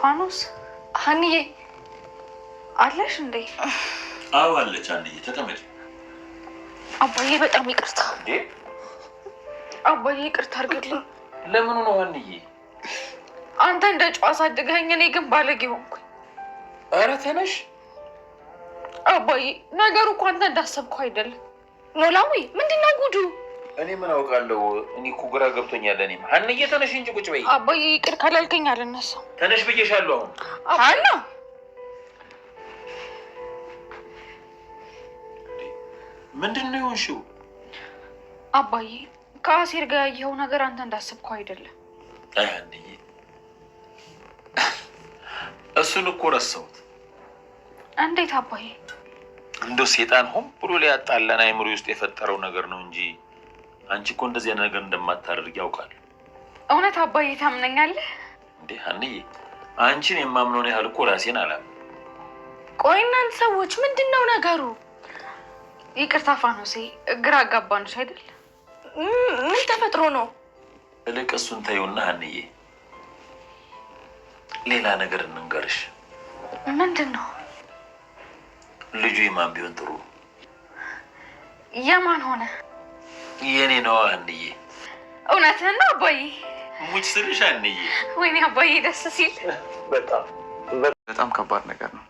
ፋኖስ ሀኒዬ አለሽ እንዴ? አዎ አለች። ሀኒዬ ተቀመጭ። አባዬ በጣም ይቅርታ። አባዬ ይቅርታ አድርግልኝ። ለምኑ ነው ሀኒዬ? አንተ እንደ ጨዋ አሳድገኸኝ፣ እኔ ግን ባለጌ ሆንኩኝ። ኧረ ተነሽ አባዬ። ነገሩ እኮ አንተ እንዳሰብከው አይደለም። ኖላዊ ምንድን ነው ጉዱ? እኔ ምን አውቃለሁ? እኔ እኮ ግራ ገብቶኛል። እኔም ሀኒዬ ተነሽ እንጂ ቁጭ በይ። አባዬ ይቅር ካላልከኝ አልነሳም። ተነሽ ብዬሻለሁ። አሁን ሀና ምንድን ነው የሆንሽው? አባዬ ከአሴር ጋር ያየኸው ነገር አንተ እንዳሰብከው አይደለም። አይ ሀኒዬ፣ እሱን እኮ ረሳሁት። እንዴት አባዬ? እንደው ሴጣን ሆን ብሎ ሊያጣላን አይምሮ ውስጥ የፈጠረው ነገር ነው እንጂ አንቺ እኮ እንደዚህ ነገር እንደማታደርግ ያውቃል። እውነት አባዬ ታምነኛለህ እንዴ? ሀኒዬ አንቺን የማምነውን ያህል እኮ ራሴን አላምንም። ቆይ እናንተ ሰዎች ምንድን ነው ነገሩ? ይቅርታ ፋኖሴ፣ ግራ አጋባንሽ አይደል? ምን ተፈጥሮ ነው? እልቅ እሱን ተይውና ሀኒዬ ሌላ ነገር እንንገርሽ። ምንድን ነው? ልጁ የማን ቢሆን ጥሩ? የማን ሆነ? የኔ ነው ሀኒዬ። እውነትህን ነው አባዬ? ሙች ስልሽ ሀኒዬ። ወይኔ አባዬ ደስ ሲል። በጣም ከባድ ነገር ነው።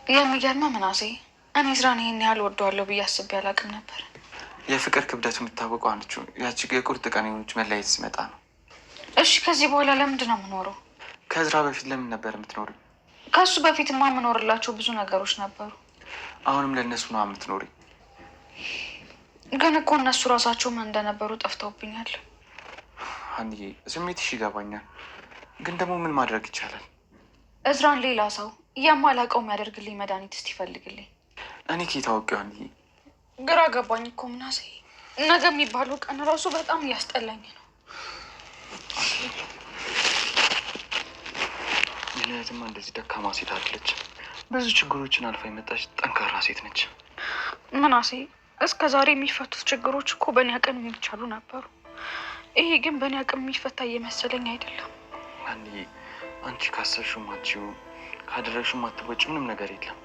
የሚገርመው ምናሴ፣ እኔ ስራን ይሄን ያህል ወደዋለሁ ብዬ አስቤ አላውቅም ነበር። የፍቅር ክብደቱ የሚታወቀው አንቺ ያቺ የቁርጥ ቀን የሆነች መለያየት ሲመጣ ነው። እሺ ከዚህ በኋላ ለምንድን ነው የምኖረው? ከእዝራ በፊት ለምን ነበር የምትኖሪ? ከሱ በፊትማ የምኖርላቸው ብዙ ነገሮች ነበሩ። አሁንም ለእነሱ ነው የምትኖሪ? ግን እኮ እነሱ ራሳቸው ምን እንደነበሩ ጠፍተውብኛል። ሀኒዬ ስሜትሽ ይገባኛል፣ ግን ደግሞ ምን ማድረግ ይቻላል? እዝራን ሌላ ሰው የማላውቀው የሚያደርግልኝ መድኃኒት እስቲ ይፈልግልኝ። እኔ ከየት አውቄው ሀኒዬ? ግራ ገባኝ እኮ ምናሴ። ነገ የሚባለው ቀን ራሱ በጣም እያስጠላኝ ነው። የእህትማ እንደዚህ ደካማ ሴት አለች። ብዙ ችግሮችን አልፋ የመጣች ጠንካራ ሴት ነች። ምናሴ እስከ ዛሬ የሚፈቱት ችግሮች እኮ በእኔ አቅም የሚቻሉ ነበሩ። ይሄ ግን በእኔ አቅም የሚፈታ እየመሰለኝ አይደለም። ሀኒዬ አንቺ ካሰብሽው ማትችይው ካደረግሽው ማትወጪ ምንም ነገር የለም።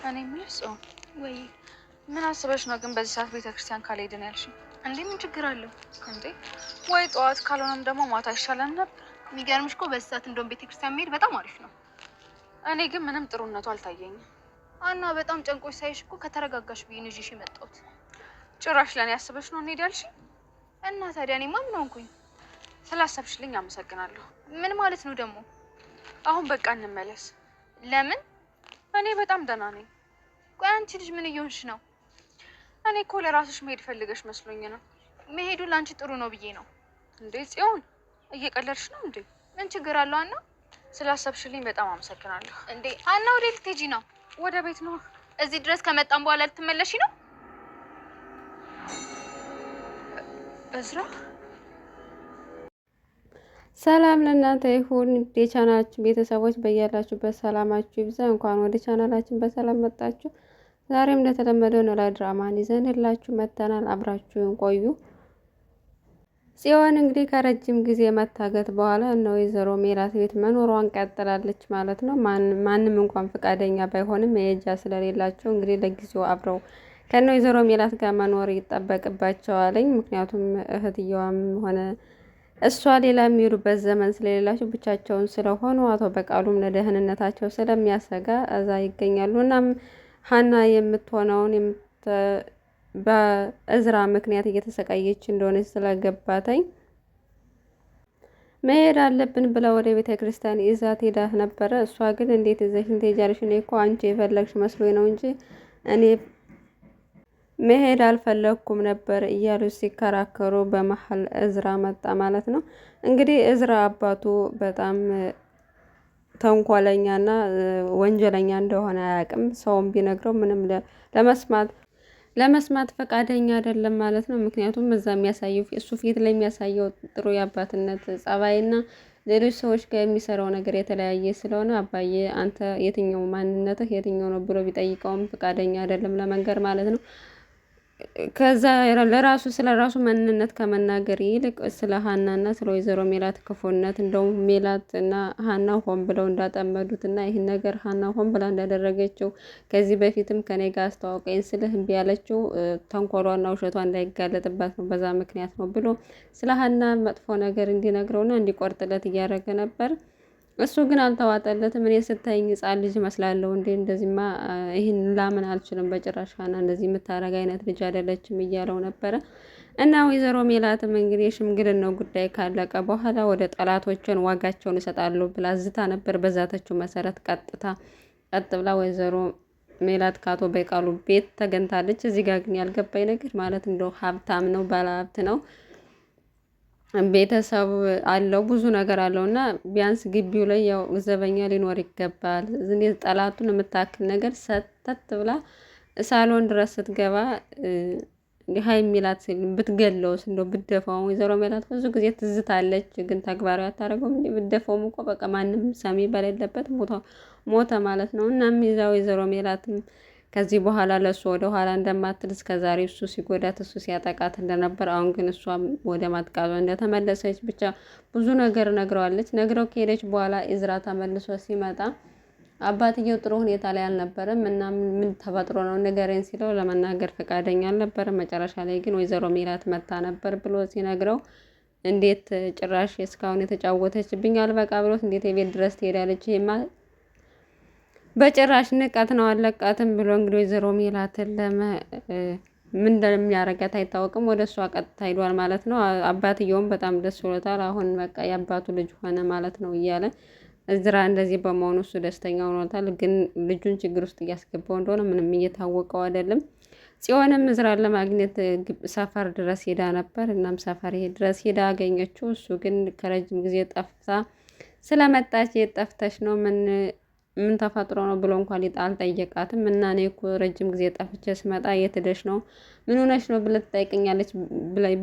እኔ የምልሽ ወይ ምን አስበሽ ነው ግን በዚህ ሰዓት ቤተክርስቲያን ካልሄድን ያልሽኝ? እንዴ ምን ችግር አለው እንዴ? ወይ ጠዋት ካልሆነም ደግሞ ማታ ይሻለን ነበር። የሚገርምሽ እኮ በዚህ ሰዓት እንደውም ቤተክርስቲያን መሄድ በጣም አሪፍ ነው። እኔ ግን ምንም ጥሩነቱ አልታየኝም። አና በጣም ጨንቆሽ ሳይሽ እኮ ከተረጋጋሽ ብዬ ነው ይዤሽ የመጣሁት። ጭራሽ ለእኔ አስበሽ ነው እንሄድ ያልሽኝ? እና ታዲያ እኔማ ምን ሆንኩኝ? ስላሰብሽልኝ አመሰግናለሁ። ምን ማለት ነው ደግሞ? አሁን በቃ እንመለስ። ለምን? እኔ በጣም ደህና ነኝ። ቆይ አንቺ ልጅ ምን እየሆንሽ ነው? እኔ እኮ ለራስሽ መሄድ ፈልገሽ መስሎኝ ነው። መሄዱ ለአንቺ ጥሩ ነው ብዬ ነው። እንዴ ጽዮን እየቀለድሽ ነው እንዴ? ምን ችግር አለው አና? ስላሰብሽልኝ በጣም አመሰግናለሁ። እንዴ አና ወዴት ልትሄጂ ነው? ወደ ቤት ነው። እዚህ ድረስ ከመጣን በኋላ ልትመለሺ ነው? እዝራ ሰላም ለእናንተ ይሁን የቻናላችን ቤተሰቦች፣ በያላችሁበት ሰላማችሁ ይብዛ። እንኳን ወደ ቻናላችን በሰላም መጣችሁ። ዛሬም እንደተለመደው ኖላዊ ድራማን ይዘንላችሁ መጥተናል። አብራችሁን ቆዩ። ጽዮን እንግዲህ ከረጅም ጊዜ መታገት በኋላ እነ ወይዘሮ ሜላት ቤት መኖሯን ቀጥላለች ማለት ነው። ማንም እንኳን ፈቃደኛ ባይሆንም የእጃ ስለሌላቸው እንግዲህ ለጊዜው አብረው ከነ ወይዘሮ ሜላት ጋር መኖር ይጠበቅባቸዋለኝ። ምክንያቱም እህትየዋም ሆነ እሷ ሌላ የሚሄዱበት ዘመን ስለሌላቸው ብቻቸውን ስለሆኑ አቶ በቃሉም ለደህንነታቸው ስለሚያሰጋ እዛ ይገኛሉ። እናም ሀና የምትሆነውን በእዝራ ምክንያት እየተሰቃየች እንደሆነ ስለገባተኝ መሄድ አለብን ብላ ወደ ቤተ ክርስቲያን ይዛት ሄዳ ነበረ። እሷ ግን እንዴት ይዘሽን ትሄጃለሽ? እኔ እኮ አንቺ የፈለግሽ መስሎኝ ነው እንጂ እኔ መሄድ አልፈለኩም ነበር እያሉ ሲከራከሩ በመሀል እዝራ መጣ ማለት ነው። እንግዲህ እዝራ አባቱ በጣም ተንኮለኛና ወንጀለኛ እንደሆነ አያውቅም። ሰውም ቢነግረው ምንም ለመስማት ፈቃደኛ አይደለም ማለት ነው። ምክንያቱም እዛ የሚያሳየው እሱ ፊት ላይ የሚያሳየው ጥሩ የአባትነት ጸባይና ሌሎች ሰዎች ጋር የሚሰራው ነገር የተለያየ ስለሆነ አባዬ አንተ የትኛው ማንነትህ የትኛው ነው ብሎ ቢጠይቀውም ፈቃደኛ አይደለም ለመንገር ማለት ነው። ከዛ ለራሱ ስለ ራሱ ማንነት ከመናገር ይልቅ ስለ ሀናና ስለ ወይዘሮ ሜላት ክፉነት እንደውም ሜላት እና ሀና ሆን ብለው እንዳጠመዱት እና ይህን ነገር ሀና ሆን ብላ እንዳደረገችው ከዚህ በፊትም ከኔ ጋር አስተዋውቀኝ ስልህ እምቢ ያለችው ተንኮሏና ውሸቷ እንዳይጋለጥባት ነው፣ በዛ ምክንያት ነው ብሎ ስለ ሀና መጥፎ ነገር እንዲነግረውና እንዲቆርጥለት እያደረገ ነበር። እሱ ግን አልተዋጠለትም። እኔ ስታይኝ ሕፃን ልጅ እመስላለሁ እንዴ? እንደዚህማ ይህን ላምን አልችልም በጭራሽ። ሀና እንደዚህ የምታረግ አይነት ልጅ አይደለችም እያለው ነበረ። እና ወይዘሮ ሜላትም እንግዲህ የሽምግልናው ጉዳይ ካለቀ በኋላ ወደ ጠላቶችን ዋጋቸውን እሰጣለሁ ብላ ዝታ ነበር። በዛተችው መሰረት ቀጥ ብላ ወይዘሮ ሜላት ከአቶ በቃሉ ቤት ተገኝታለች። እዚህ ጋር ግን ያልገባኝ ነገር ማለት እንደው ሀብታም ነው፣ ባለሀብት ነው፣ ቤተሰብ አለው፣ ብዙ ነገር አለው እና ቢያንስ ግቢው ላይ ያው ዘበኛ ሊኖር ይገባል። ጠላቱን የምታክል ነገር ሰተት ብላ ሳሎን ድረስ ስትገባ ሀይ ሚላት ብትገለውስ እንደው ብትደፋው። ወይዘሮ ሜላት ብዙ ጊዜ ትዝታለች፣ ግን ተግባራዊ አታደርገውም። ብትደፋውም እኮ በቃ ማንም ሰሚ በሌለበት ሞተ ማለት ነው። እናም ይዛ ወይዘሮ ሜላትም ከዚህ በኋላ ለእሱ ወደ ኋላ እንደማትል እስከዛሬ እሱ ሲጎዳት እሱ ሲያጠቃት እንደነበር፣ አሁን ግን እሷም ወደ ማጥቃቷ እንደተመለሰች ብቻ ብዙ ነገር ነግረዋለች። ነግረው ከሄደች በኋላ ኢዝራ ተመልሶ ሲመጣ አባትየው ጥሩ ሁኔታ ላይ አልነበረም እና ምን ተፈጥሮ ነው ንገረኝ ሲለው ለመናገር ፈቃደኛ አልነበረም። መጨረሻ ላይ ግን ወይዘሮ ሜላት መታ ነበር ብሎ ሲነግረው እንዴት ጭራሽ እስካሁን የተጫወተችብኝ አልበቃ ብሎት እንዴት የቤት ድረስ ትሄዳለች? ይሄማ በጭራሽ ንቀት ነው አለቃትም ብሎ እንግዲህ ወይዘሮ ሜላትን ምን እንደሚያረጋት አይታወቅም። ወደ እሷ ቀጥታ ሄዷል ማለት ነው። አባትየውም በጣም ደስ ብሎታል። አሁን በቃ የአባቱ ልጅ ሆነ ማለት ነው እያለ እዝራ እንደዚህ በመሆኑ እሱ ደስተኛ ሆኖታል። ግን ልጁን ችግር ውስጥ እያስገባው እንደሆነ ምንም እየታወቀው አይደለም። ጽዮንም እዝራን ለማግኘት ሰፈር ድረስ ሄዳ ነበር። እናም ሰፈር ድረስ ሄዳ አገኘችው። እሱ ግን ከረጅም ጊዜ ጠፍታ ስለመጣች የት ጠፍተሽ ነው ምን ተፈጥሮ ነው ብሎ እንኳን አልጠየቃትም። እና እኔ እኮ ረጅም ጊዜ ጠፍቼ ስመጣ የት ሄደሽ ነው ምን ሆነሽ ነው ብለህ ትጠይቀኛለች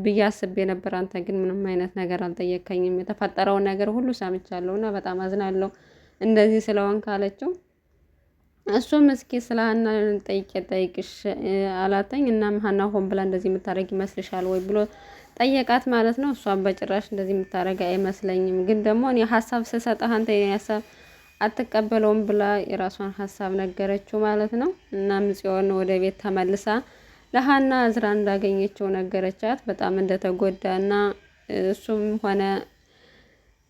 ብዬ አስቤ ነበር። አንተ ግን ምንም አይነት ነገር አልጠየቀኝም። የተፈጠረውን ነገር ሁሉ ሰምቻለሁ እና በጣም አዝናለሁ እንደዚህ ስለሆንክ አለችው። እሱም እስኪ ስለ ሀና ጠይቅሽ አላተኝ። እናም ሀና ሆን ብላ እንደዚህ የምታደርግ ይመስልሻል ወይ ብሎ ጠየቃት ማለት ነው። እሷም በጭራሽ እንደዚህ የምታደርግ አይመስለኝም፣ ግን ደግሞ እኔ ሀሳብ ስሰጥህ አንተ ሀሳብ አትቀበለውም ብላ የራሷን ሀሳብ ነገረችው ማለት ነው። እናም ጽዮን ወደ ቤት ተመልሳ ለሀና እዝራ እንዳገኘችው ነገረቻት። በጣም እንደተጎዳና እሱም ሆነ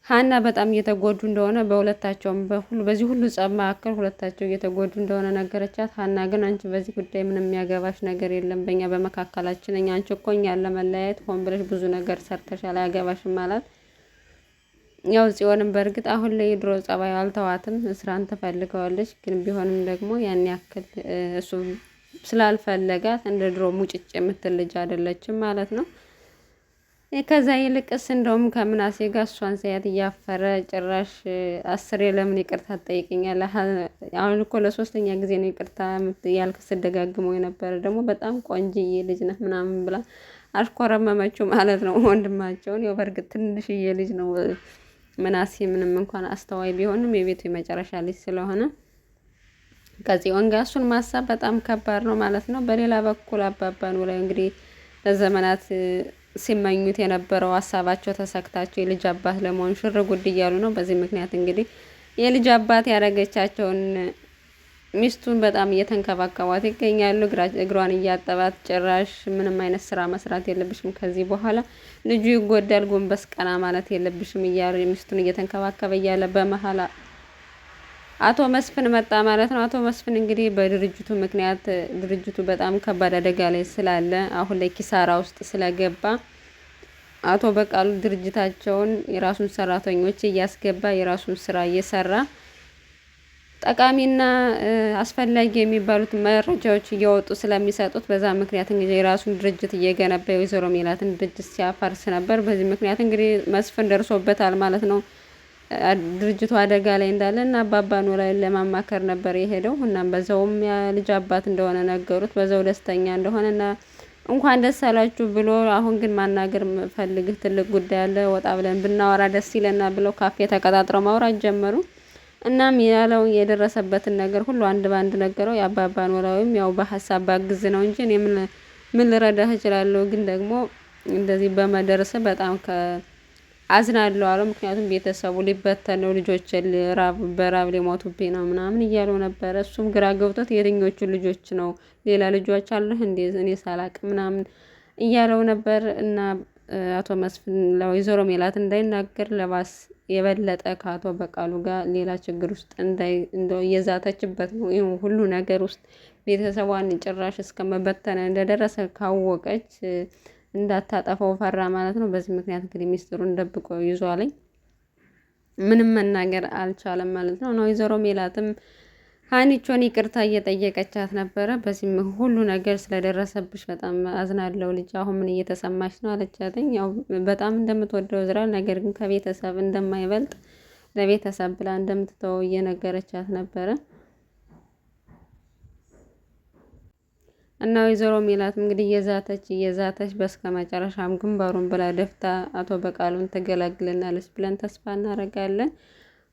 ሀና በጣም እየተጎዱ እንደሆነ በሁለታቸውም በዚህ ሁሉ ጸብ መካከል ሁለታቸው እየተጎዱ እንደሆነ ነገረቻት። ሀና ግን አንቺ በዚህ ጉዳይ ምንም የሚያገባሽ ነገር የለም፣ በእኛ በመካከላችን አንቺ እኮ እኛን ለመለያየት ሆን ብለሽ ብዙ ነገር ሰርተሻል፣ አያገባሽም ማለት ያው ጽዮንም በእርግጥ አሁን ላይ ድሮ ጸባዩ አልተዋትም፣ ስራን ትፈልገዋለች። ግን ቢሆንም ደግሞ ያን ያክል እሱ ስላልፈለጋት እንደ ድሮ ሙጭጭ የምትል ልጅ አይደለችም ማለት ነው። ከዛ ይልቅስ እንደውም ከምናሴ ጋር እሷን ሳያት እያፈረ ጭራሽ 10 ለምን ይቅርታ ትጠይቀኛለህ? አሁን እኮ ለ3ኛ ጊዜ ነው ይቅርታ ያልክ ስደጋግመው የነበረ ደግሞ በጣም ቆንጅዬ ልጅ ነህ ምናምን ብላ አሽኮረመመችው ማለት ነው ወንድማቸውን። ያው በእርግጥ ትንሽዬ ልጅ ነው ምናሴ፣ ምንም እንኳን አስተዋይ ቢሆንም የቤቱ የመጨረሻ ልጅ ስለሆነ ከጽዮን ጋር እሱን ማሳብ በጣም ከባድ ነው ማለት ነው። በሌላ በኩል አባባ ኖላዊ እንግዲህ ለዘመናት ሲመኙት የነበረው ሀሳባቸው ተሳክታቸው የልጅ አባት ለመሆን ሽር ጉድ እያሉ ነው። በዚህ ምክንያት እንግዲህ የልጅ አባት ያደረገቻቸውን ሚስቱን በጣም እየተንከባከቧት ይገኛሉ። እግሯን እያጠባት ጭራሽ ምንም አይነት ስራ መስራት የለብሽም ከዚህ በኋላ ልጁ ይጎዳል፣ ጎንበስ ቀና ማለት የለብሽም እያሉ ሚስቱን እየተንከባከበ እያለ በመሀል አቶ መስፍን መጣ ማለት ነው። አቶ መስፍን እንግዲህ በድርጅቱ ምክንያት ድርጅቱ በጣም ከባድ አደጋ ላይ ስላለ አሁን ላይ ኪሳራ ውስጥ ስለገባ አቶ በቃሉ ድርጅታቸውን የራሱን ሰራተኞች እያስገባ የራሱን ስራ እየሰራ ጠቃሚና አስፈላጊ የሚባሉት መረጃዎች እያወጡ ስለሚሰጡት በዛ ምክንያት እንግዲህ የራሱን ድርጅት እየገነባ የወይዘሮ ሜላትን ድርጅት ሲያፈርስ ነበር። በዚህ ምክንያት እንግዲህ መስፍን ደርሶበታል ማለት ነው። ድርጅቱ አደጋ ላይ እንዳለ እና አባባ ኖላዊን ለማማከር ነበር የሄደው። እናም በዛውም የልጅ አባት እንደሆነ ነገሩት። በዛው ደስተኛ እንደሆነና እንኳን ደስ አላችሁ ብሎ አሁን ግን ማናገር ፈልግህ ትልቅ ጉዳይ አለ፣ ወጣ ብለን ብናወራ ደስ ይለና ብለው ካፌ ተቀጣጥረው ማውራት ጀመሩ። እናም ያለው የደረሰበትን ነገር ሁሉ አንድ ባንድ ነገረው። የአባባ ኖላዊም ያው በሀሳብ ባግዝ ነው እንጂ እኔ ምን ምን ልረዳህ እችላለሁ፣ ግን ደግሞ እንደዚህ በመደረሰ በጣም አዝናለሁ አለው። ምክንያቱም ቤተሰቡ ሊበተን ነው፣ ልጆች በራብ ሊሞቱብኝ ነው ምናምን እያለው ነበረ። እሱም ግራ ገብቶት የትኞቹ ልጆች ነው ሌላ ልጆች አለህ እንዴ እኔ ሳላቅ ምናምን እያለው ነበር። እና አቶ መስፍን ለወይዘሮ ሜላት እንዳይናገር ለባስ የበለጠ ከአቶ በቃሉ ጋር ሌላ ችግር ውስጥ እየዛተችበት ነው። ይህ ሁሉ ነገር ውስጥ ቤተሰቧን ጭራሽ እስከ መበተን እንደደረሰ ካወቀች እንዳታጠፋው ፈራ ማለት ነው። በዚህ ምክንያት እንግዲህ ሚስጥሩን ደብቆ ይዟለኝ ምንም መናገር አልቻለም ማለት ነው። ወይዘሮ ሜላትም ሀኒቾን ይቅርታ እየጠየቀቻት ነበረ። በዚህም ሁሉ ነገር ስለደረሰብሽ በጣም አዝናለሁ ልጅ፣ አሁን ምን እየተሰማሽ ነው አለቻትኝ። ያው በጣም እንደምትወደው ዝራ፣ ነገር ግን ከቤተሰብ እንደማይበልጥ ለቤተሰብ ብላ እንደምትተወው እየነገረቻት ነበረ። እና ወይዘሮ ሜላት እንግዲህ እየዛተች በስከ መጨረሻም ግንባሩን ብላ ደፍታ አቶ በቃሉን ትገላግልናለች ብለን ተስፋ እናደርጋለን።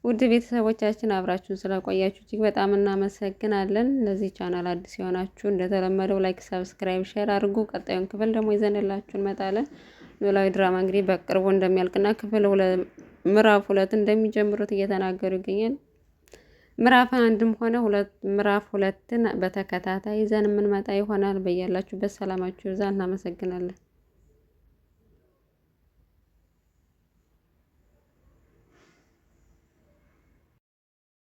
ውድ ቤተሰቦቻችን አብራችሁን ስለቆያችሁ እጅግ በጣም እናመሰግናለን። ለዚህ ቻናል አዲስ የሆናችሁ እንደተለመደው ላይክ፣ ሰብስክራይብ፣ ሼር አድርጉ። ቀጣዩን ክፍል ደግሞ ይዘንላችሁ እንመጣለን። ኖላዊ ድራማ እንግዲህ በቅርቡ እንደሚያልቅና ክፍል ምዕራፍ 2 እንደሚጀምሩት እየተናገሩ ይገኛል። ምዕራፍ 1ም ሆነ ምዕራፍ 2ን በተከታታይ ይዘን የምንመጣ ይሆናል። በያላችሁበት ሰላማችሁ ይብዛ። እናመሰግናለን።